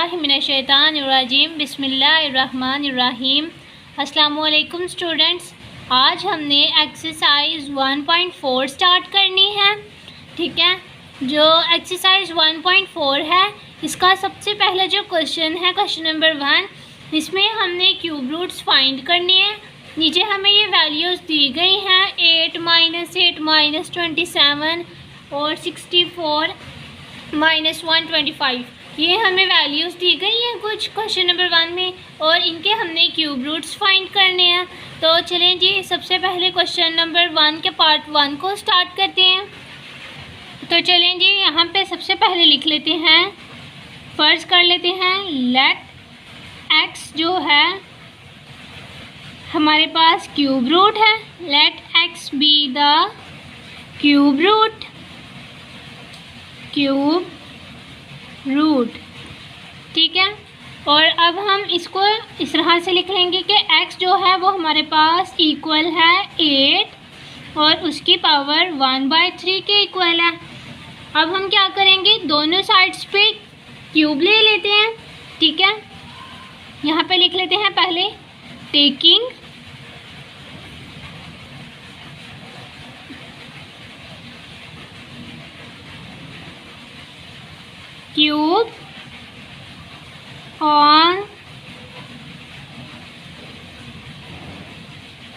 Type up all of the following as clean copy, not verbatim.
बिस्मिल्लाहिर्रहमानिर्रहीम बिस्मिल्लाहिर्रहमानिर्रहीम। अस्सलामुअलैकुम स्टूडेंट्स, आज हमने एक्सरसाइज 1.4 स्टार्ट करनी है। ठीक है, जो एक्सरसाइज 1.4 है इसका सबसे पहला जो क्वेश्चन है क्वेश्चन नंबर 1, इसमें हमने क्यूब रूट्स फाइंड करनी है। नीचे हमें ये वैल्यूज़ दी गई हैं 8 -8 -27 और 64 -125। ये हमें वैल्यूज़ दी गई हैं कुछ क्वेश्चन नंबर 1 में, और इनके हमने क्यूब रूट्स फाइंड करने हैं। तो चलें जी, सबसे पहले क्वेश्चन नंबर 1 के पार्ट 1 को स्टार्ट करते हैं। तो चलें जी, यहाँ पे सबसे पहले लिख लेते हैं, फर्ज कर लेते हैं लेट एक्स जो है हमारे पास क्यूब रूट है। Let x be the cube root ठीक है। और अब हम इसको इस तरह से लिख लेंगे कि x जो है वो हमारे पास इक्वल है 8 और उसकी पावर 1/3 के इक्वल है। अब हम क्या करेंगे, दोनों साइड्स पे क्यूब ले लेते हैं। ठीक है, यहाँ पे लिख लेते हैं पहले taking cube on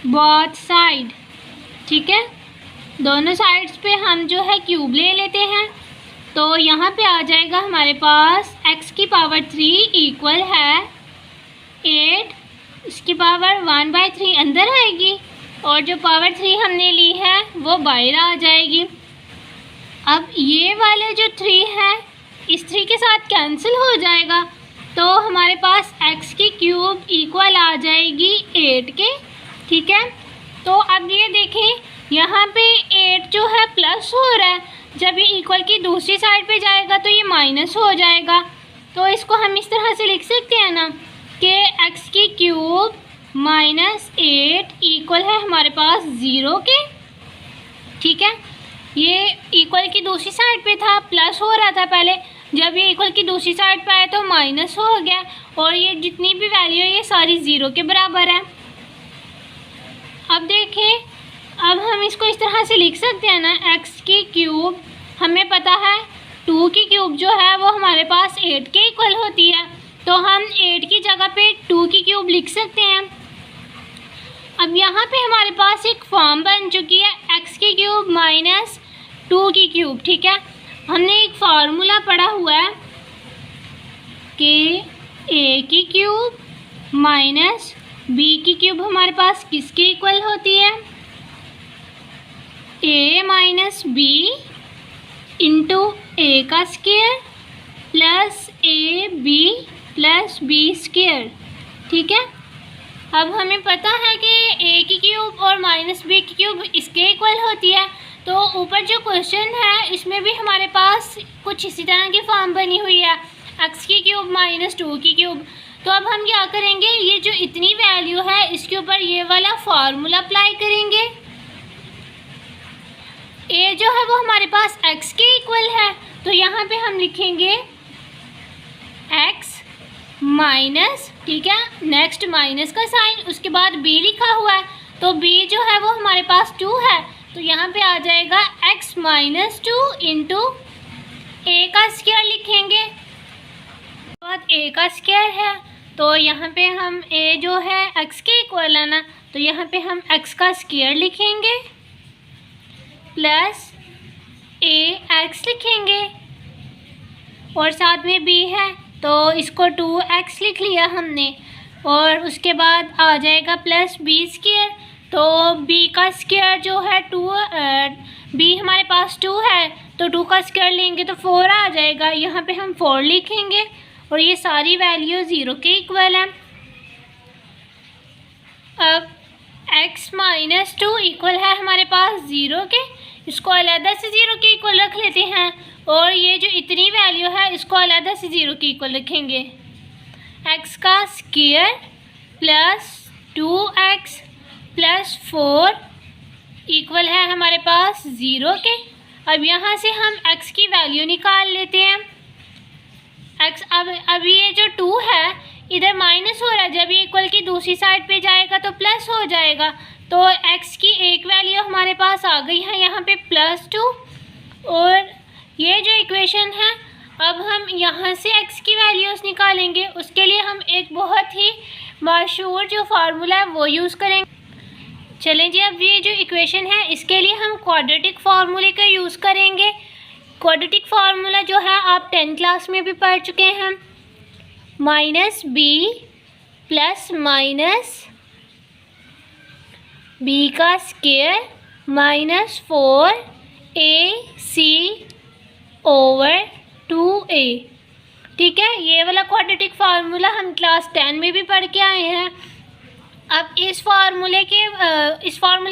both side. ठीक है, दोनों साइड्स पे हम जो है क्यूब ले लेते हैं। तो यहाँ पे आ जाएगा हमारे पास x की पावर 3 इक्वल है 8, इसकी पावर 1/3 अंदर आएगी और जो पावर 3 हमने ली है वो बाहर आ जाएगी। अब ये वाला जो 3 है इस 3 के साथ कैंसिल हो जाएगा, तो हमारे पास x की क्यूब इक्वल आ जाएगी 8 के। ठीक है, तो अब ये देखें यहाँ पे 8 जो है प्लस हो रहा है, जब ये इक्वल की दूसरी साइड पे जाएगा तो ये माइनस हो जाएगा। तो इसको हम इस तरह से लिख सकते हैं ना कि x की क्यूब -8 इक्वल है हमारे पास 0 के। ठीक है, ये इक्वल की दूसरी साइड पे था, प्लस हो रहा था पहले, जब ये इक्वल की दूसरी साइड पे आया तो माइनस हो गया, और ये जितनी भी वैल्यू है ये सारी 0 के बराबर है। अब देखें, अब हम इसको इस तरह से लिख सकते हैं ना, x की क्यूब हमें पता है 2 की क्यूब जो है वो हमारे पास 8 के इक्वल होती है, तो हम 8 की जगह पे 2 की क्यूब लिख सकते हैं। अब यहाँ पे हमारे पास एक फॉर्म बन चुकी है x की क्यूब -2 की क्यूब। ठीक है, हमने एक फार्मूला पढ़ा हुआ है कि a की क्यूब माइनस b की क्यूब हमारे पास किसके इक्वल होती है, a minus b into a का square plus ab plus b square. ठीक है, अब हमें पता है कि a की क्यूब और -b की क्यूब इसके इक्वल होती है, तो ऊपर जो क्वेश्चन है इसमें भी हमारे पास कुछ इसी तरह की फॉर्म बनी हुई है, x की क्यूब -2 की क्यूब। तो अब हम क्या करेंगे, ये जो इतनी वैल्यू है इसके ऊपर ये वाला फार्मूला अप्लाई करेंगे। a जो है वो हमारे पास x के इक्वल है, तो यहाँ पे हम लिखेंगे x माइनस, ठीक है, नेक्स्ट माइनस का साइन, उसके बाद b लिखा हुआ है, तो b जो है वो हमारे पास 2 है, तो यहाँ पे आ जाएगा x -2 इंटू a का स्क्वायर लिखेंगे, बाद a का स्क्वायर है, तो यहाँ पे हम a जो है x के इक्वल है ना, तो यहाँ पे हम x का स्क्वायर लिखेंगे प्लस ax लिखेंगे, और साथ में b है तो इसको 2x लिख लिया हमने, और उसके बाद आ जाएगा प्लस b स्क्वायर, तो b का स्क्वायर जो है 2, b हमारे पास 2 है तो 2 का स्क्वायर लेंगे तो 4 आ जाएगा, यहाँ पे हम 4 लिखेंगे, और ये सारी वैल्यू 0 के इक्वल है। अब x -2 इक्वल है हमारे पास 0 के, इसको अलग से 0 के इक्वल रख लेते हैं, और ये जो इतनी वैल्यू है इसको अलग से 0 के इक्वल रखेंगे। x का square plus 2x plus 4 equal है हमारे पास 0 के। अब यहाँ से हम x की वैल्यू निकाल लेते हैं। एक्स अब ये जो 2 है इधर माइनस हो रहा है, जब ये इक्वल की दूसरी साइड पे जाएगा तो प्लस हो जाएगा। तो एक्स की एक वैल्यू हमारे पास आ गई है यहाँ पे +2। और ये जो इक्वेशन है, अब हम यहाँ से एक्स की वैल्यूज़ निकालेंगे। उसके लिए हम एक बहुत ही मशहूर जो फार्मूला है वो यूज़ करेंगे। चलें जी, अब ये जो इक्वेशन है इसके लिए हम क्वाड्रेटिक फार्मूले का यूज़ करेंगे। क्वाड्रेटिक फार्मूला जो है आप 10th क्लास में भी पढ़ चुके हैं। -b प्लस -b का स्क्वायर -4ac/2a। ठीक है, ये वाला क्वाड्रेटिक फार्मूला हम क्लास 10 में भी पढ़ के आए हैं। अब इस फार्मूले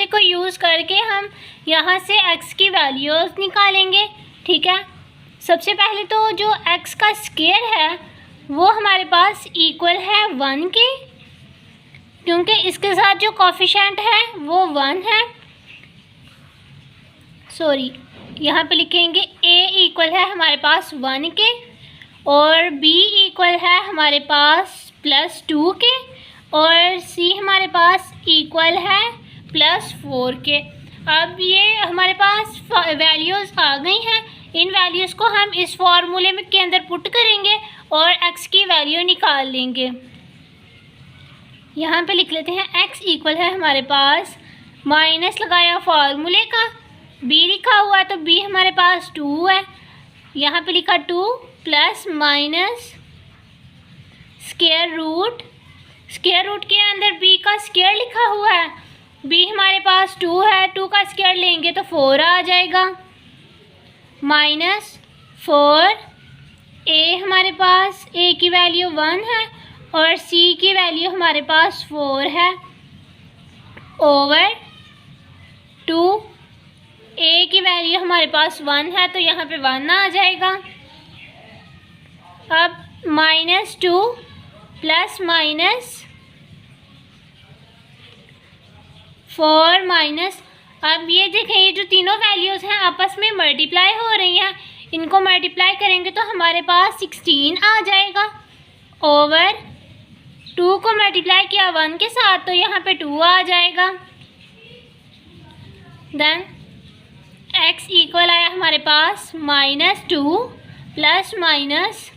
को यूज़ करके हम यहाँ से x की वैल्यूज़ निकालेंगे। ठीक है, सबसे पहले तो जो x का स्क्वायर है वो हमारे पास इक्वल है 1 के, क्योंकि इसके साथ जो कोफिशिएंट है वो 1 है। सॉरी, यहाँ पे लिखेंगे a इक्वल है हमारे पास 1 के और b इक्वल है हमारे पास +2 के और c हमारे पास इक्वल है +4 के। अब ये हमारे पास वैल्यूज़ आ गई हैं। इन वैल्यूज़ को हम इस फार्मूले में के अंदर पुट करेंगे और x की वैल्यू निकाल लेंगे। यहाँ पे लिख लेते हैं x इक्वल है हमारे पास, माइनस लगाया फार्मूले का, b लिखा हुआ है तो b हमारे पास 2 है, यहाँ पे लिखा 2 प्लस माइनस स्क्वायर रूट के अंदर b का स्क्वायर लिखा हुआ है। b हमारे पास 2 है, 2 का स्क्वायर लेंगे तो 4 आ जाएगा, -4। a हमारे पास a की वैल्यू 1 है और c की वैल्यू हमारे पास 4 है, ओवर 2। a की वैल्यू हमारे पास 1 है तो यहाँ पे 1 आ जाएगा। अब -2 प्लस -4 अब ये देखें, ये जो तीनों वैल्यूज़ हैं आपस में मल्टीप्लाई हो रही हैं। इनको मल्टीप्लाई करेंगे तो हमारे पास 16 आ जाएगा, ओवर 2 को मल्टीप्लाई किया 1 के साथ तो यहाँ पे 2 आ जाएगा। देन x इक्वल आया हमारे पास -2 प्लस माइनस,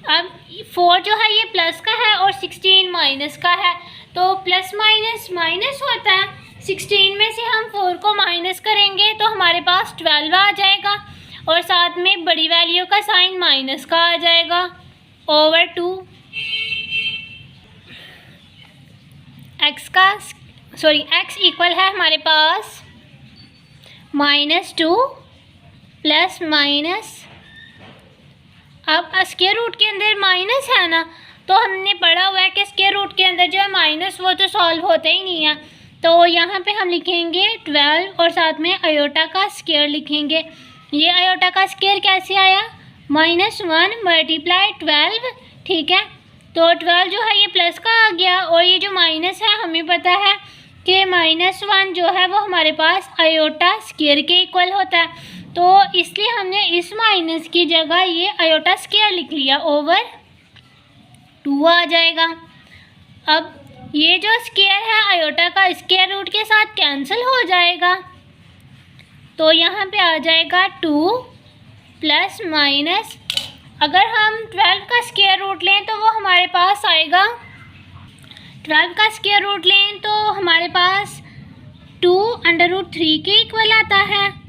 अब 4 जो है ये प्लस का है और 16 माइनस का है, तो प्लस माइनस माइनस होता है। 16 में से हम 4 को माइनस करेंगे तो हमारे पास 12 आ जाएगा और साथ में बड़ी वैल्यू का साइन माइनस का आ जाएगा, ओवर 2। x इक्वल है हमारे पास -2 प्लस माइनस, अब स्क्वायर रूट के अंदर माइनस है ना, तो हमने पढ़ा हुआ है कि स्क्वायर रूट के अंदर जो है माइनस वो तो सॉल्व होता ही नहीं है। तो यहाँ पे हम लिखेंगे 12 और साथ में आयोटा का स्क्वायर लिखेंगे। ये आयोटा का स्क्वायर कैसे आया, -1 मल्टीप्लाई 12। ठीक है, तो 12 जो है ये प्लस का आ गया और ये जो माइनस है हमें पता है कि -1 जो है वो हमारे पास आयोटा स्क्वायर के इक्वल होता है, तो इसलिए हमने इस माइनस की जगह ये आयोटा स्क्वायर लिख लिया, ओवर 2 आ जाएगा। अब ये जो स्क्वायर है आयोटा का स्क्वायर रूट के साथ कैंसिल हो जाएगा, तो यहाँ पे आ जाएगा 2 प्लस माइनस, अगर हम 12 का स्क्वायर रूट लें तो वो हमारे पास आएगा, 12 का स्क्वायर रूट लें तो हमारे पास 2√3 के इक्वल आता है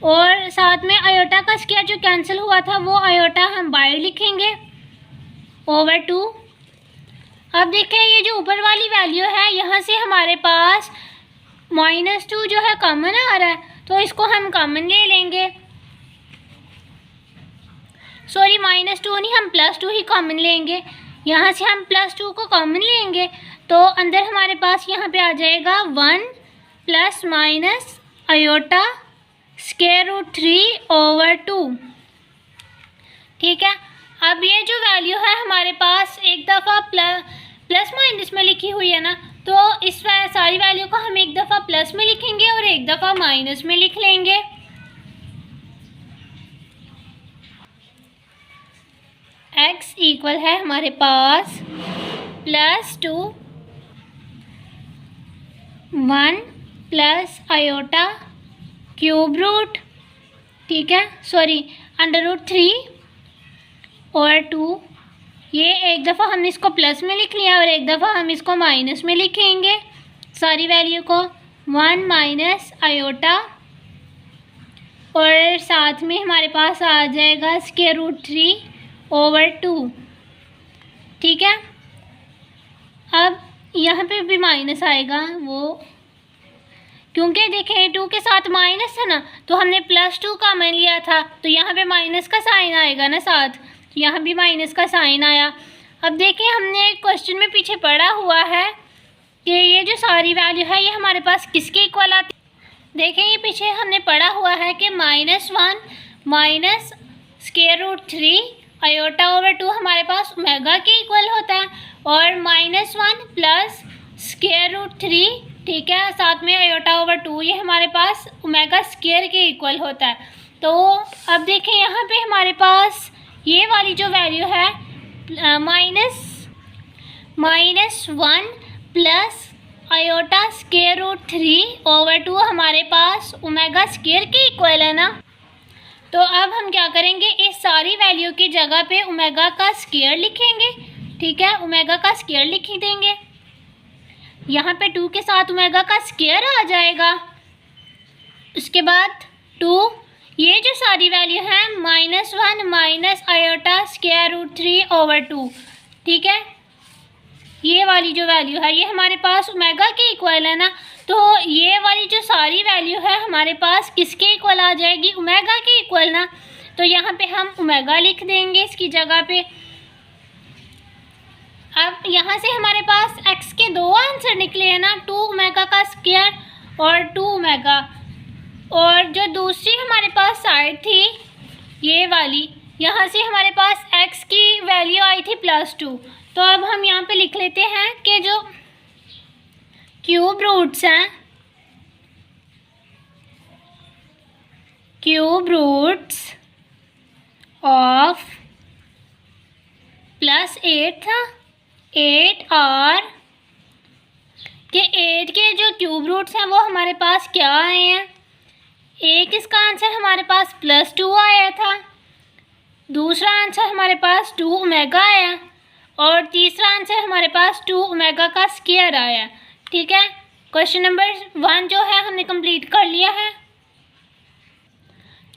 और साथ में आयोटा का स्क्वायर जो कैंसिल हुआ था वो आयोटा हम बाहर लिखेंगे, ओवर 2। अब देखें ये जो ऊपर वाली वैल्यू है यहाँ से हमारे पास -2 जो है कॉमन आ रहा है, तो इसको हम कॉमन ले लेंगे। सॉरी, -2 नहीं, हम +2 ही कॉमन लेंगे। यहाँ से हम +2 को कॉमन लेंगे तो अंदर हमारे पास यहाँ पे आ जाएगा 1 प्लस माइनस आयोटा √3 ओवर 2। ठीक है, अब ये जो वैल्यू है हमारे पास एक दफ़ा प्लस माइनस में लिखी हुई है ना, तो इस सारी वैल्यू को हम एक दफ़ा प्लस में लिखेंगे और एक दफ़ा माइनस में लिख लेंगे। x इक्वल है हमारे पास +2 1 प्लस आयोटा क्यूब रूट, ठीक है, सॉरी √3 और 2। ये एक दफ़ा हमने इसको प्लस में लिख लिया और एक दफ़ा हम इसको माइनस में लिखेंगे सारी वैल्यू को। 1 माइनस आयोटा और साथ में हमारे पास आ जाएगा √3/2, ठीक है। अब यहाँ पे भी माइनस आएगा, वो क्योंकि देखें 2 के साथ माइनस था ना, तो हमने +2 का मान लिया था, तो यहाँ पे माइनस का साइन आएगा ना साथ, तो यहाँ भी माइनस का साइन आया। अब देखिए हमने क्वेश्चन में पीछे पढ़ा हुआ है कि ये जो सारी वैल्यू है ये हमारे पास किसके इक्वल आती है। देखें ये पीछे हमने पढ़ा हुआ है कि -1 माइनस √3 आयोटा/2 हमारे पास ओमेगा के इक्वल होता है, और -1 प्लस √3, ठीक है, साथ में आयोटा/2 ये हमारे पास ओमेगा स्क्वायर के इक्वल होता है। तो अब देखें यहाँ पे हमारे पास ये वाली जो वैल्यू है -1 प्लस आयोटा√3/2 हमारे पास ओमेगा स्क्वायर के इक्वल है ना। तो अब हम क्या करेंगे, इस सारी वैल्यू की जगह पे ओमेगा का स्क्वायर लिखेंगे, ठीक है, ओमेगा का स्क्वायर लिख देंगे। यहाँ पे 2 के साथ ओमेगा का स्क्वायर आ जाएगा। उसके बाद 2, ये जो सारी वैल्यू है -1 माइनस आयोटा√3/2, ठीक है, ये वाली जो वैल्यू है ये हमारे पास ओमेगा के इक्वल है ना। तो ये वाली जो सारी वैल्यू है हमारे पास किसके इक्वल आ जाएगी, ओमेगा के इक्वल ना। तो यहाँ पे हम ओमेगा लिख देंगे इसकी जगह पे। अब यहाँ से हमारे पास x के 2 आंसर निकले हैं ना, 2 ओमेगा का स्क्वायर और 2 ओमेगा, और जो दूसरी हमारे पास साइड थी ये वाली, यहाँ से हमारे पास x की वैल्यू आई थी +2। तो अब हम यहाँ पे लिख लेते हैं कि जो क्यूब रूट्स हैं, क्यूब रूट्स ऑफ +8 था 8 और के 8 के जो क्यूब रूट्स हैं वो हमारे पास क्या आए हैं। एक इसका आंसर हमारे पास +2 आया था, दूसरा आंसर हमारे पास 2 ओमेगा आया, और तीसरा आंसर हमारे पास 2 ओमेगा का स्क्वायर आया, ठीक है। क्वेश्चन नंबर 1 जो है हमने कंप्लीट कर लिया है,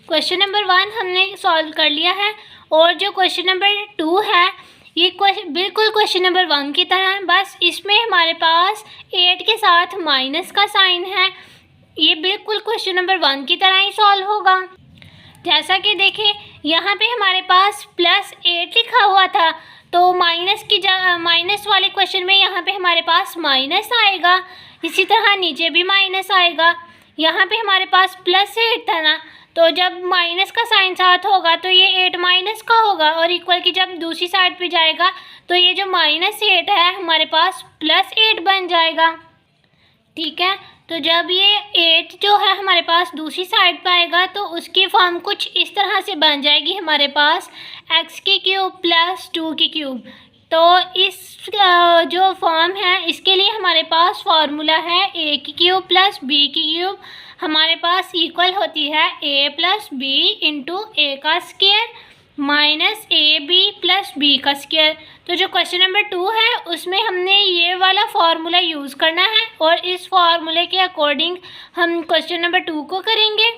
क्वेश्चन नंबर 1 हमने सॉल्व कर लिया है। और जो क्वेश्चन नंबर 2 है ये बिल्कुल क्वेश्चन नंबर 1 की तरह है, बस इसमें हमारे पास 8 के साथ माइनस का साइन है। ये बिल्कुल क्वेश्चन नंबर 1 की तरह ही सॉल्व होगा। जैसा कि देखें यहाँ पे हमारे पास +8 लिखा हुआ था, तो माइनस की जगह माइनस वाले क्वेश्चन में यहाँ पे हमारे पास माइनस आएगा, इसी तरह नीचे भी माइनस आएगा। यहाँ पे हमारे पास +8 था ना, तो जब माइनस का साइन साथ होगा तो ये 8 माइनस का होगा, और इक्वल की जब दूसरी साइड पे जाएगा तो ये जो -8 है हमारे पास +8 बन जाएगा, ठीक है। तो जब ये 8 जो है हमारे पास दूसरी साइड पे आएगा तो उसकी फॉर्म कुछ इस तरह से बन जाएगी हमारे पास x³ + 2 तो इस जो फॉर्म है इसके लिए हमारे पास फार्मूला है a³ + b³ हमारे पास इक्वल होती है a + b × a² -ab + b का स्क्वायर। तो जो क्वेश्चन नंबर 2 है उसमें हमने ये वाला फार्मूला यूज़ करना है, और इस फार्मूले के अकॉर्डिंग हम क्वेश्चन नंबर 2 को करेंगे।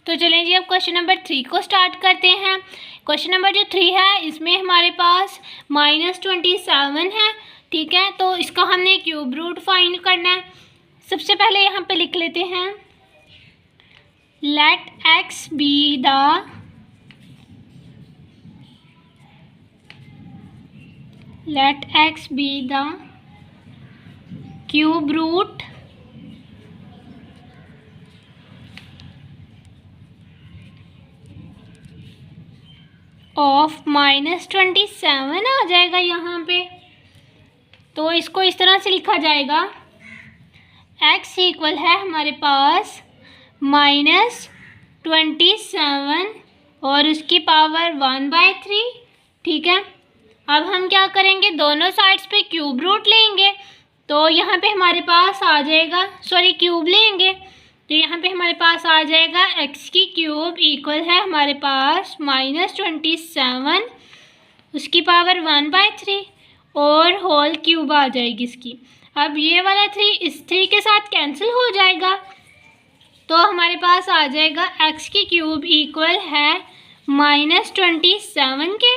तो चलें जी अब क्वेश्चन नंबर 3 को स्टार्ट करते हैं। क्वेश्चन नंबर जो 3 है इसमें हमारे पास -27 है, ठीक है। तो इसका हमने क्यूब रूट फाइंड करना है। सबसे पहले यहाँ पे लिख लेते हैं let x be the cube root of -27 आ जाएगा यहाँ पे। तो इसको इस तरह से लिखा जाएगा, x इक्वल है हमारे पास -27 और उसकी पावर 1/3 ठीक है। अब हम क्या करेंगे, दोनों साइड्स पे क्यूब रूट लेंगे। तो यहाँ पे हमारे पास आ जाएगा, सॉरी क्यूब लेंगे, तो यहाँ पे हमारे पास आ जाएगा एक्स की क्यूब इक्वल है हमारे पास -27 उसकी पावर 1/3 और होल क्यूब आ जाएगी इसकी। अब ये वाला 3 इस 3 के साथ कैंसिल हो जाएगा, तो हमारे पास आ जाएगा एक्स की क्यूब इक्वल है -27 के।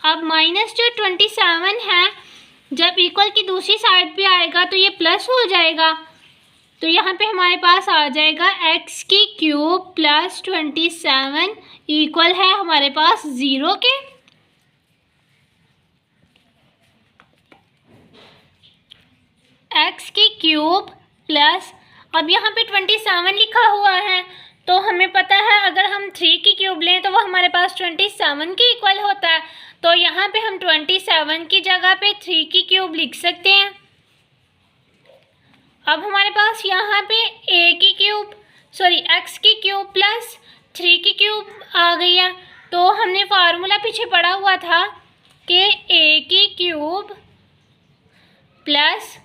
अब -27 है, जब इक्वल की दूसरी साइड पे आएगा तो ये प्लस हो जाएगा, तो यहाँ पे हमारे पास आ जाएगा एक्स की क्यूब +27 इक्वल है हमारे पास 0 के। एक्स की क्यूब प्लस, अब यहाँ पे 27 लिखा हुआ है, तो हमें पता है अगर हम 3 की क्यूब लें तो वो हमारे पास 27 के इक्वल होता है। तो यहाँ पे हम 27 की जगह पे 3 की क्यूब लिख सकते हैं। अब हमारे पास यहाँ पे एक्स की क्यूब प्लस 3 की क्यूब आ गई है। तो हमने फार्मूला पीछे पढ़ा हुआ था कि ए की क्यूब प्लस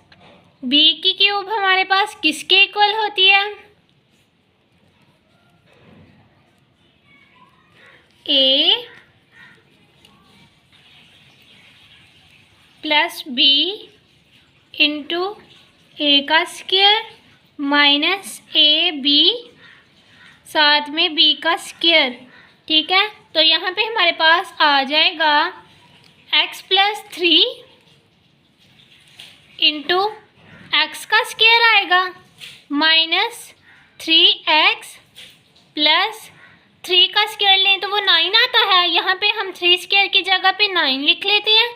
बी की क्यूब हमारे पास किसके इक्वल होती है, ए प्लस बी इंटू ए का स्क्वायर माइनस ए बी साथ में बी का स्क्वायर। ठीक है, तो यहाँ पे हमारे पास आ जाएगा एक्स प्लस 3 इंटू एक्स का स्क्वायर आएगा -3x प्लस 3 का स्क्वायर लें तो वो 9 आता है। यहाँ पे हम 3 स्क्वायर की जगह पे 9 लिख लेते हैं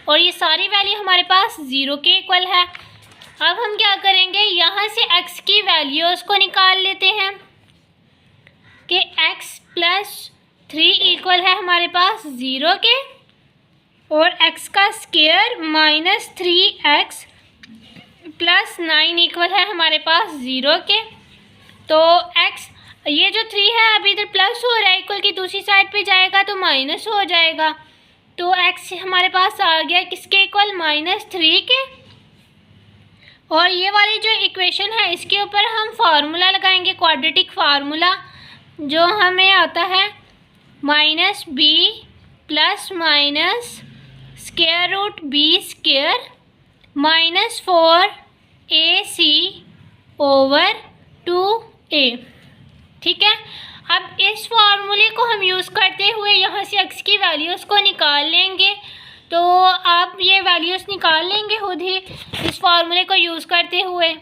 और ये सारी वैल्यू हमारे पास 0 के इक्वल है। अब हम क्या करेंगे, यहाँ से x की वैल्यूज़ को निकाल लेते हैं कि x प्लस 3 इक्वल है हमारे पास 0 के और x का स्क्वायर -3x प्लस 9 इक्वल है हमारे पास 0 के। तो x, ये जो 3 है अभी इधर प्लस हो रहा है, इक्वल की दूसरी साइड पे जाएगा तो माइनस हो जाएगा। तो x हमारे पास आ गया किसके इक्वल, -3 के। और ये वाली जो इक्वेशन है इसके ऊपर हम फार्मूला लगाएंगे, क्वाड्रेटिक फार्मूला, जो हमें आता है -b plus minus square root b square -4ac over 2a। ठीक है, अब इस फार्मूले को हम यूज़ करते हुए यहाँ से x की वैल्यूज़ को निकाल लेंगे। तो आप ये वैल्यूज़ निकाल लेंगे खुद ही इस फार्मूले को यूज़ करते हुए।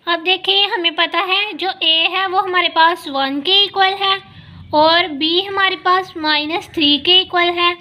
अब देखिए, हमें पता है जो a है वो हमारे पास 1 के इक्वल है और b हमारे पास -3 के इक्वल है,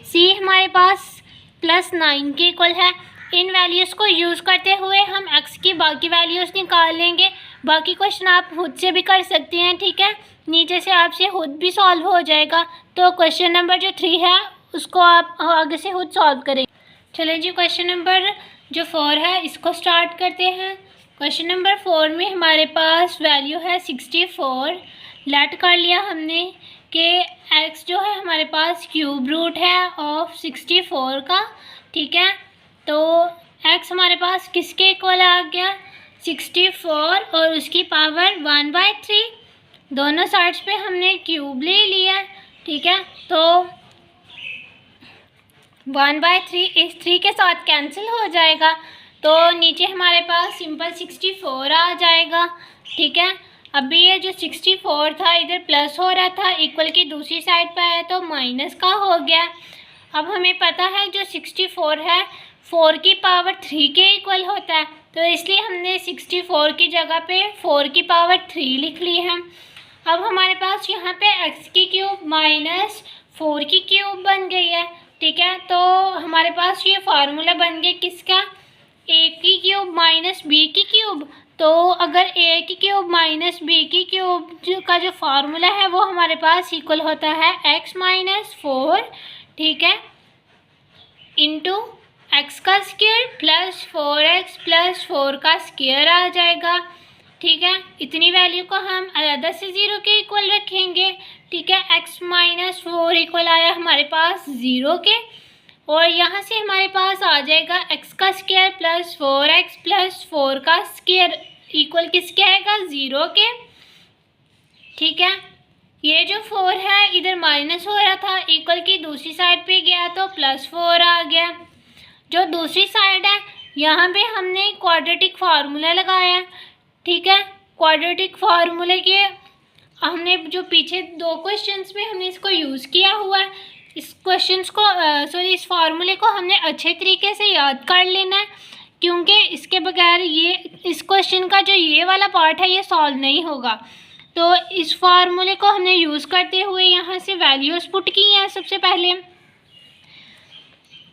c हमारे पास +9 के इक्वल है। इन वैल्यूज़ को यूज़ करते हुए हम x की बाकी वैल्यूज़ निकाल लेंगे। बाकी क्वेश्चन आप खुद से भी कर सकते हैं। ठीक है, नीचे से आपसे खुद भी सॉल्व हो जाएगा। तो क्वेश्चन नंबर जो 3 है उसको आप आगे से खुद सॉल्व करें। चलिए जी, क्वेश्चन नंबर जो 4 है इसको स्टार्ट करते हैं। क्वेश्चन नंबर 4 में हमारे पास वैल्यू है 64। लेट कर लिया हमने कि x जो है हमारे पास क्यूब रूट है ऑफ 64 का। ठीक है, तो x हमारे पास किसके इक्वल आ गया, 64 और उसकी पावर 1/3। दोनों साइड्स पे हमने क्यूब ले लिया। ठीक है, तो 1/3 इस 3 के साथ कैंसिल हो जाएगा, तो नीचे हमारे पास सिंपल 64 आ जाएगा। ठीक है, अभी ये जो 64 था इधर प्लस हो रहा था, इक्वल की दूसरी साइड पे आया तो माइनस का हो गया। अब हमें पता है जो 64 है 4 की पावर 3 के इक्वल होता है, तो इसलिए हमने 64 की जगह पे 4 की पावर 3 लिख ली है। अब हमारे पास यहाँ पे x की क्यूब -4 की क्यूब बन गई है। ठीक है, तो हमारे पास ये फार्मूला बन गया किसका, a की क्यूब माइनस b की क्यूब। तो अगर a की क्यूब माइनस b की क्यूब का जो फार्मूला है वो हमारे पास इक्वल होता है x -4। ठीक है, इंटू x का स्क्वायर प्लस 4x प्लस 4 का स्क्वायर आ जाएगा ठीक है, इतनी वैल्यू को हम अलग से 0 के इक्वल रखेंगे। ठीक है, x माइनस 4 इक्वल आया हमारे पास 0 के, और यहाँ से हमारे पास आ जाएगा x का स्क्वायर प्लस 4x प्लस 4 का स्क्वायर इक्वल किसके आएगा 0 के। ठीक है, ये जो 4 है इधर माइनस हो रहा था, इक्वल की दूसरी साइड पे गया तो +4 आ गया। जो दूसरी साइड है यहाँ पे हमने क्वाड्रेटिक फार्मूला लगाया। ठीक है, क्वाड्रेटिक फार्मूले के हमने जो पीछे 2 क्वेश्चंस में हमने इसको यूज़ किया हुआ है। इस क्वेश्चंस को इस फार्मूले को हमने अच्छे तरीके से याद कर लेना है, क्योंकि इसके बगैर ये इस क्वेश्चन का जो ये वाला पार्ट है ये सॉल्व नहीं होगा। तो इस फार्मूले को हमने यूज़ करते हुए यहाँ से वैल्यूज़ पुट की हैं सबसे पहले।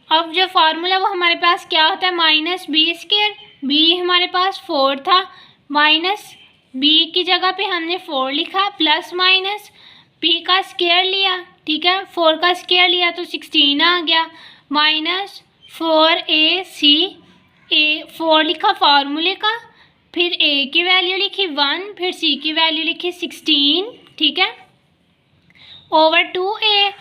अब जो फार्मूला वो हमारे पास क्या होता है, -b²। b हमारे पास 4 था, माइनस b की जगह पे हमने 4 लिखा, प्लस माइनस p का स्क्वायर लिया। ठीक है, 4 का स्क्वायर लिया तो 16 आ गया, माइनस 4ac, 4 लिखा फार्मूले का, फिर a की वैल्यू लिखी 1, फिर c की वैल्यू लिखी 16। ठीक है, ओवर 2a,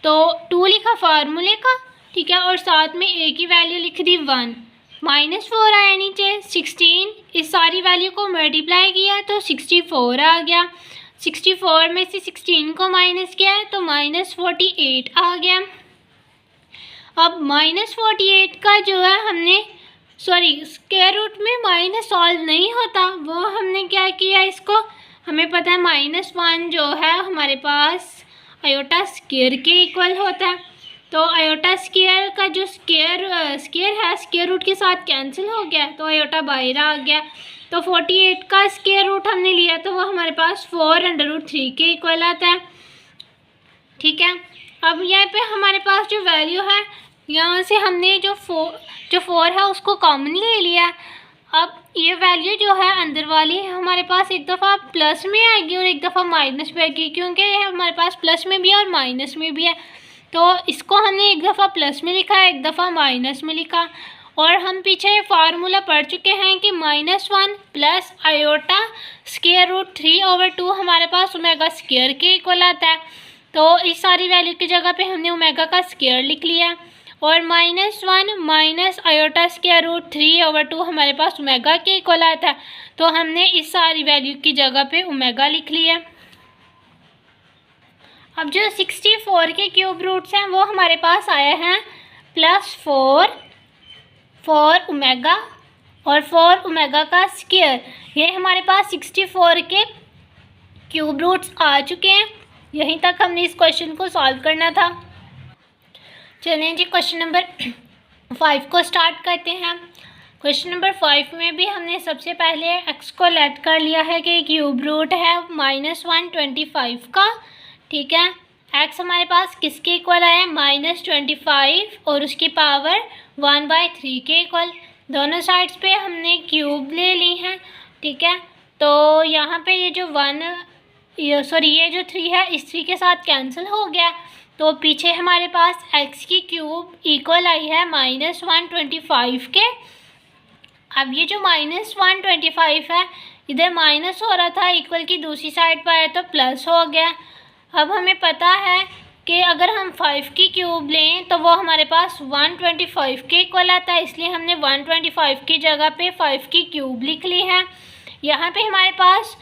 तो 2 लिखा फार्मूले का। ठीक है, और साथ में a की वैल्यू लिख दी 1, -4 आया नीचे, 16 इस सारी वैल्यू को मल्टीप्लाई किया तो 64 आ गया। 64 में से 16 को माइनस किया है तो -48 आ गया। अब -48 का जो है हमने स्क्वायर रूट में माइनस सॉल्व नहीं होता, वो हमने क्या किया, इसको हमें पता है -1 जो है हमारे पास आयोटा स्क्वायर के इक्वल होता है। तो आयोटा स्क्वायर का जो स्क्वायर है स्क्वायर रूट के साथ कैंसिल हो गया, तो आयोटा बाहर आ गया। तो 48 का स्क्वायर रूट हमने लिया तो वो हमारे पास 4√3 के इक्वल आता है। ठीक है, अब यहाँ पे हमारे पास जो वैल्यू है यहाँ से हमने जो 4 है उसको कॉमन ले लिया। अब ये वैल्यू जो है अंदर वाली हमारे पास एक दफ़ा प्लस में आएगी और एक दफ़ा माइनस में आएगी, क्योंकि ये हमारे पास प्लस में भी है और माइनस में भी है। तो इसको हमने एक दफ़ा प्लस में लिखा है, एक दफ़ा माइनस में लिखा। और हम पीछे फार्मूला पढ़ चुके हैं कि -1 प्लस आयोटा √3/2 हमारे पास ओमेगा स्क्वायर के इक्वल आता है। तो इस सारी वैल्यू की जगह पे हमने ओमेगा का स्क्वायर लिख लिया, और -1 माइनस आयोटा √3/2 हमारे पास ओमेगा के इक्वल आता है। तो हमने इस सारी वैल्यू की जगह पे ओमेगा लिख लिया। अब जो 64 के क्यूब रूट्स हैं वो हमारे पास आए हैं +4 ओमेगा और 4 ओमेगा का स्क्वायर। ये हमारे पास 64 के क्यूब रूट्स आ चुके हैं। यहीं तक हमने इस क्वेश्चन को सॉल्व करना था। चलें जी, क्वेश्चन नंबर 5 को स्टार्ट करते हैं। क्वेश्चन नंबर 5 में भी हमने सबसे पहले x को लेट कर लिया है कि क्यूब रूट है -125 का। ठीक है, x हमारे पास किसके इक्वल आया, -25 और उसकी पावर 1/3 के इक्वल। दोनों साइड्स पे हमने क्यूब ले ली हैं। ठीक है, तो यहाँ पे ये जो 3 है इस 3 के साथ कैंसिल हो गया, तो पीछे हमारे पास x की क्यूब इक्वल आई है -125 के। अब ये जो -125 है इधर माइनस हो रहा था, इक्वल की दूसरी साइड पर आया तो प्लस हो गया। अब हमें पता है कि अगर हम 5 की क्यूब लें तो वो हमारे पास 125 के इक्वल आता है, इसलिए हमने 125 की जगह पे 5 की क्यूब लिख ली है। यहाँ पे हमारे पास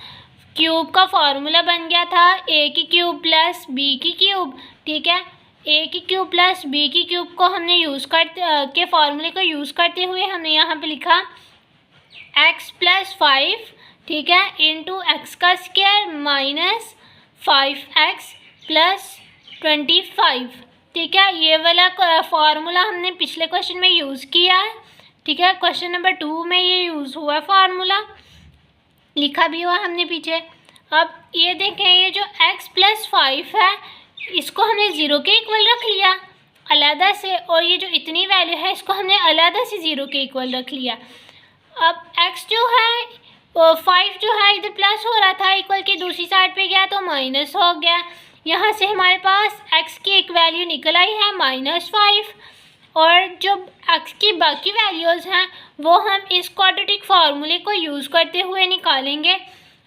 क्यूब का फार्मूला बन गया था a की क्यूब प्लस b की क्यूब। ठीक है, a की क्यूब प्लस b की क्यूब को हमने यूज़ करते फार्मूले को यूज़ करते हुए हमने यहाँ पे लिखा x + 5, ठीक है, इंटू एक्स का स्क्वायर माइनस 5x + 25। ठीक है, ये वाला फार्मूला हमने पिछले क्वेश्चन में यूज़ किया है। ठीक है, क्वेश्चन नंबर 2 में ये यूज़ हुआ फार्मूला, लिखा भी हुआ हमने पीछे। अब ये देखें, ये जो x + 5 है इसको हमने 0 के इक्वल रख लिया अलहदा से, और ये जो इतनी वैल्यू है इसको हमने अलहदा से 0 के इक्वल रख लिया। अब x जो है 5 जो है इधर प्लस हो रहा था, इक्वल की दूसरी साइड पे गया तो माइनस हो गया। यहाँ से हमारे पास x की एक वैल्यू निकल आई है -5, और जो x की बाकी वैल्यूज़ हैं वो हम इस क्वाड्रेटिक फार्मूले को यूज़ करते हुए निकालेंगे।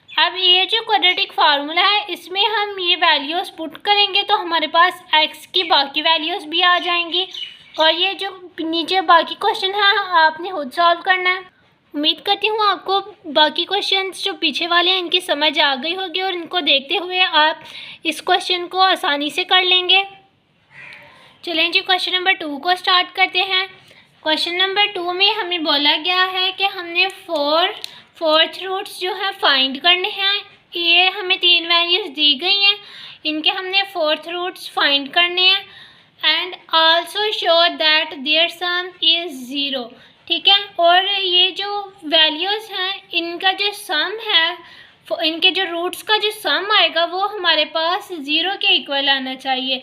अब ये जो क्वाड्रेटिक फार्मूला है इसमें हम ये वैल्यूज़ पुट करेंगे तो हमारे पास x की बाकी वैल्यूज़ भी आ जाएंगी। और ये जो नीचे बाकी क्वेश्चन है आपने खुद सॉल्व करना है। उम्मीद करती हूँ आपको बाकी क्वेश्चंस जो पीछे वाले हैं इनकी समझ आ गई होगी और इनको देखते हुए आप इस क्वेश्चन को आसानी से कर लेंगे। चलें जी, क्वेश्चन नंबर 2 को स्टार्ट करते हैं। क्वेश्चन नंबर 2 में हमें बोला गया है कि हमने फोर्थ रूट्स जो है फाइंड करने हैं। ये हमें 3 वैल्यूज़ दी गई हैं, इनके हमने फोर्थ रूट्स फाइंड करने हैं। And also show that their sum is 0, ठीक है। और ये जो वैल्यूज़ हैं इनका जो सम है, इनके जो रूट्स का जो सम आएगा वो हमारे पास 0 के इक्वल आना चाहिए।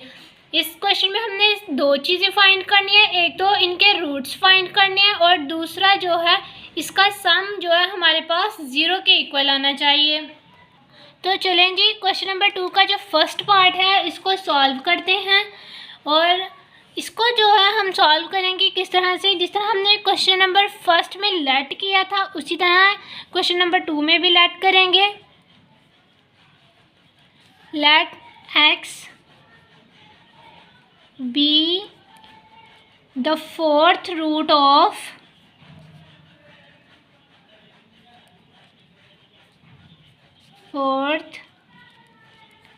इस क्वेश्चन में हमने 2 चीज़ें फाइंड करनी है, एक तो इनके रूट्स फाइंड करने हैं और दूसरा जो है इसका सम जो है हमारे पास 0 के इक्वल आना चाहिए। तो चलें जी, क्वेश्चन नंबर 2 का जो फर्स्ट पार्ट है इसको सॉल्व करते हैं। और इसको जो है हम सॉल्व करेंगे किस तरह से, जिस तरह हमने क्वेश्चन नंबर फर्स्ट में लेट किया था उसी तरह क्वेश्चन नंबर 2 में भी लेट करेंगे। Let x be the fourth root of fourth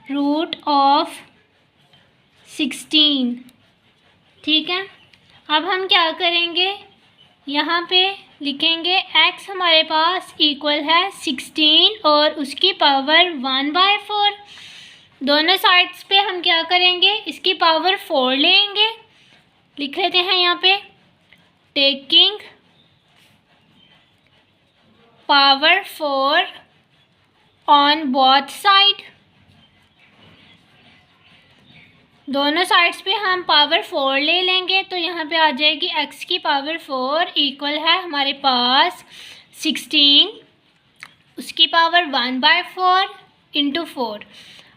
root of 16, ठीक है। अब हम क्या करेंगे, यहाँ पे लिखेंगे x हमारे पास इक्वल है 16 और उसकी पावर 1/4। दोनों साइड्स पे हम क्या करेंगे, इसकी पावर 4 लेंगे। लिख लेते हैं यहाँ पे, taking power 4 on both side. दोनों साइड्स पे हम पावर 4 ले लेंगे तो यहाँ पे आ जाएगी x की पावर 4 इक्वल है हमारे पास 16, उसकी पावर 1/4 इंटू 4।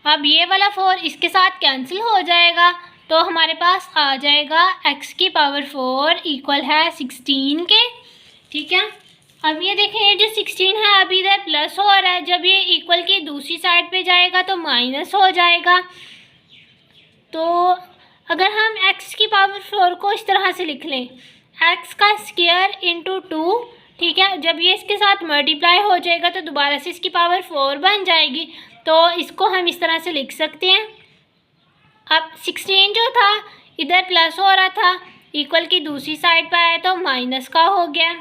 अब ये वाला 4 इसके साथ कैंसिल हो जाएगा तो हमारे पास आ जाएगा x की पावर 4 इक्वल है 16 के, ठीक है। अब ये देखें, ये जो 16 है अभी इधर प्लस हो रहा है, जब ये इक्वल की दूसरी साइड पे जाएगा तो माइनस हो जाएगा। तो अगर हम x की पावर 4 को इस तरह से लिख लें, x का स्क्वायर इंटू 2, ठीक है। जब ये इसके साथ मल्टीप्लाई हो जाएगा तो दोबारा से इसकी पावर 4 बन जाएगी, तो इसको हम इस तरह से लिख सकते हैं। अब 16 जो था इधर प्लस हो रहा था, इक्वल की दूसरी साइड पर आया तो माइनस का हो गया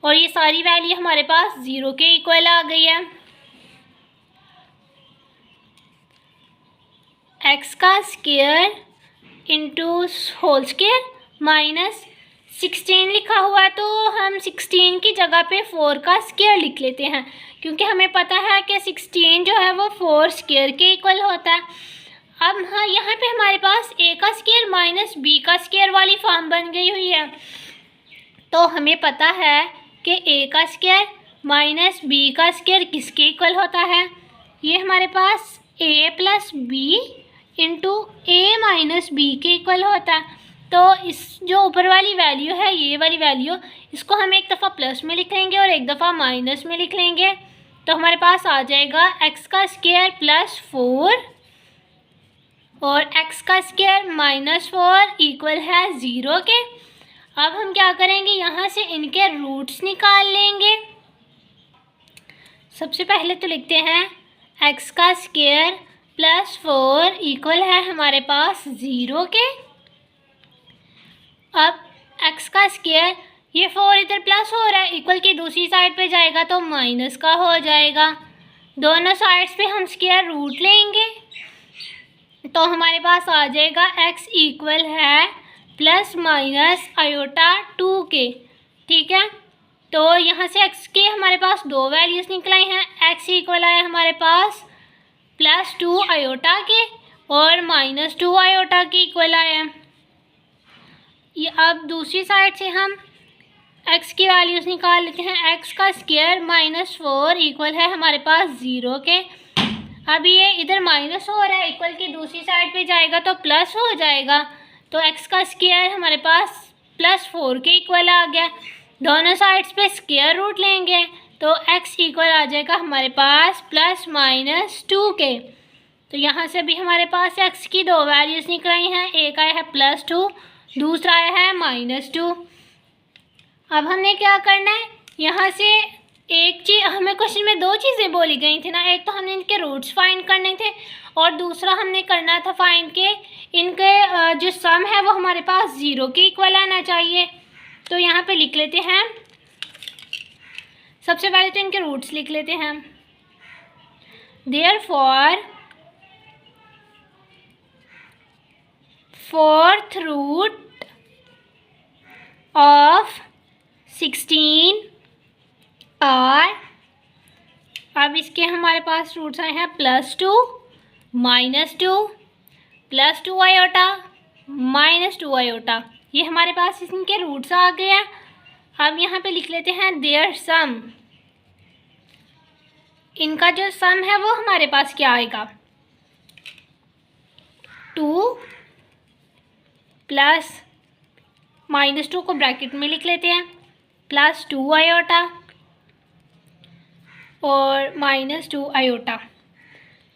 और ये सारी वैल्यू हमारे पास 0 के इक्वल आ गई है। x का square into whole square minus 16 लिखा हुआ है तो हम 16 की जगह पे 4 का स्क्वायर लिख लेते हैं, क्योंकि हमें पता है कि 16 जो है वो 4 स्क्वायर के इक्वल होता है। अब हाँ, यहाँ पे हमारे पास a का स्क्वायर माइनस b का स्क्वायर वाली फॉर्म बन गई हुई है। तो हमें पता है कि a का स्क्वायर माइनस b का स्क्वायर किसके इक्वल होता है, ये हमारे पास a plus b into a minus b के इक्वल होता है। तो इस जो ऊपर वाली वैल्यू है, ये वाली वैल्यू, इसको हम एक दफ़ा प्लस में लिख लेंगे और एक दफ़ा माइनस में लिख लेंगे तो हमारे पास आ जाएगा x का स्क्वायर प्लस 4 और x का स्क्वायर माइनस 4 इक्वल है 0 के। अब हम क्या करेंगे, यहाँ से इनके रूट्स निकाल लेंगे। सबसे पहले तो लिखते हैं x का स्क्वायर प्लस 4 इक्वल है हमारे पास 0 के। अब x का स्क्वायर, ये 4 इधर प्लस हो रहा है, इक्वल की दूसरी साइड पे जाएगा तो माइनस का हो जाएगा। दोनों साइड्स पे हम स्क्वायर रूट लेंगे तो हमारे पास आ जाएगा x इक्वल है प्लस माइनस आयोटा 2 के, ठीक है। तो यहाँ से x के हमारे पास 2 वैल्यूज़ निकल आई हैं, x इक्वल आया हमारे पास प्लस 2 आयोटा के और माइनस 2 आयोटा के इक्वल आया। ये अब दूसरी साइड से हम x की वैल्यूज़ निकाल लेते हैं। x का स्क्वायर माइनस 4 इक्वल है हमारे पास 0 के। अब ये इधर माइनस हो रहा है, इक्वल की दूसरी साइड पे जाएगा तो प्लस हो जाएगा, तो x का स्क्वायर हमारे पास +4 के इक्वल आ गया। दोनों साइड्स पे स्क्वायर रूट लेंगे तो x इक्वल आ जाएगा हमारे पास +-2 के। तो यहाँ से भी हमारे पास x की दो वैल्यूज़ निकल आई हैं, एक आया है +2, दूसरा आया है -2। अब हमने क्या करना है, यहाँ से एक चीज़ हमें क्वेश्चन में दो चीज़ें बोली गई थी ना, एक तो हमने इनके रूट्स फाइंड करने थे और दूसरा हमने करना था फाइंड के इनके जो सम है वो हमारे पास 0 के इक्वल आना चाहिए। तो यहाँ पे लिख लेते हैं, सबसे पहले तो इनके रूट्स लिख लेते हैं। Therefore fourth root of 16 are, अब इसके हमारे पास रूट्स आए हैं +2, -2, +2 आयोटा, -2 आयोटा, ये हमारे पास इनके रूट्स आ गए हैं। अब यहाँ पे लिख लेते हैं देयर सम, इनका जो सम है वो हमारे पास क्या आएगा, 2 प्लस -2 को ब्रैकेट में लिख लेते हैं, +2 आयोटा और -2 आयोटा।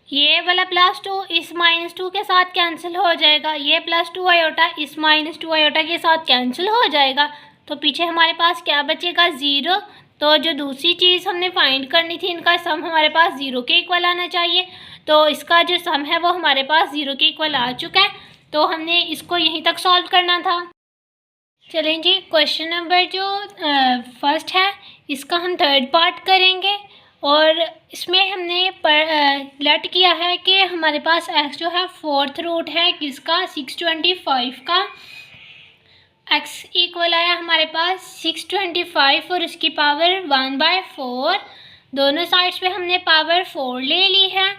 ये वाला +2 इस -2 के साथ कैंसिल हो जाएगा, ये +2 आयोटा इस -2 आयोटा के साथ कैंसिल हो जाएगा। तो पीछे हमारे पास क्या बचेगा, 0। तो जो दूसरी चीज़ हमने फाइंड करनी थी, इनका सम हमारे पास 0 के इक्वल आना चाहिए। तो इसका जो सम है वो हमारे पास 0 के इक्वल आ चुका है। तो हमने इसको यहीं तक सॉल्व करना था। चलें जी, क्वेश्चन नंबर जो फर्स्ट है इसका हम थर्ड पार्ट करेंगे और इसमें हमने लेट किया है कि हमारे पास x जो है फोर्थ रूट है किसका, 625 का। x इक्वल आया हमारे पास 625 और उसकी पावर 1/4। दोनों साइड्स पे हमने पावर 4 ले ली है,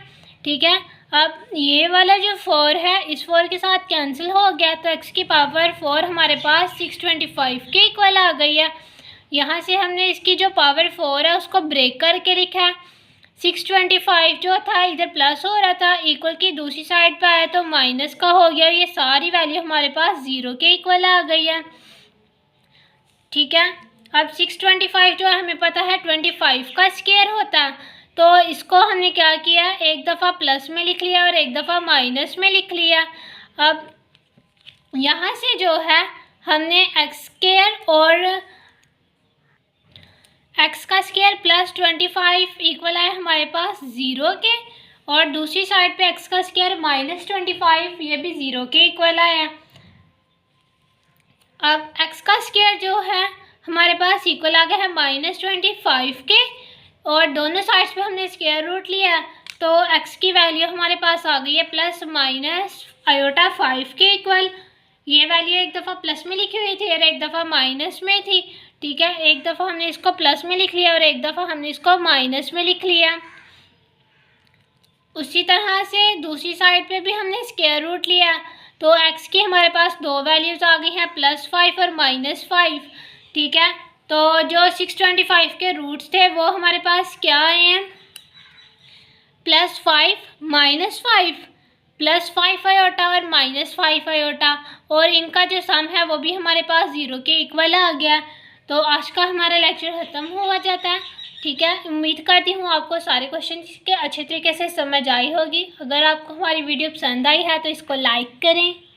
ठीक है। अब ये वाला जो 4 है इस 4 के साथ कैंसिल हो गया, तो x की पावर 4 हमारे पास 625 के इक्वल आ गई है। यहाँ से हमने इसकी जो पावर 4 है उसको ब्रेक करके लिखा है। 625 जो था इधर प्लस हो रहा था, इक्वल की दूसरी साइड पे आया तो माइनस का हो गया। ये सारी वैल्यू हमारे पास 0 के इक्वल आ गई है, ठीक है। अब 625 जो है हमें पता है 25 का स्क्वायर होता है, तो इसको हमने क्या किया, एक दफ़ा प्लस में लिख लिया और एक दफ़ा माइनस में लिख लिया। अब यहाँ से जो है हमने एक्स स्क्वायर और एक्स का स्क्वायर प्लस 25 इक्वल आया हमारे पास 0 के, और दूसरी साइड पे एक्स का स्क्वायर -25 ये भी 0 के इक्वल आया। अब एक्स का स्क्वायर जो है हमारे पास इक्वल आ गया है -25 के, और दोनों साइड्स पे हमने स्क्वायर रूट लिया तो x की वैल्यू हमारे पास आ गई है ±5 के इक्वल। ये वैल्यू एक दफ़ा प्लस में लिखी हुई थी और एक दफ़ा माइनस में थी, ठीक है। एक दफ़ा हमने इसको प्लस में लिख लिया और एक दफ़ा हमने इसको माइनस में लिख लिया। उसी तरह से दूसरी साइड पे भी हमने स्क्वायर रूट लिया, तो x की हमारे पास दो वैल्यूज़ आ गई हैं +5 और -5, ठीक है। तो जो 625 के रूट्स थे वो हमारे पास क्या आए हैं, +5 -5 +5 आयोटा और -5 आयोटा, और इनका जो सम है वो भी हमारे पास 0 के इक्वल आ गया। तो आज का हमारा लेक्चर ख़त्म हुआ जाता है, ठीक है। उम्मीद करती हूँ आपको सारे क्वेश्चन के अच्छे तरीके से समझ आई होगी। अगर आपको हमारी वीडियो पसंद आई है तो इसको लाइक करें।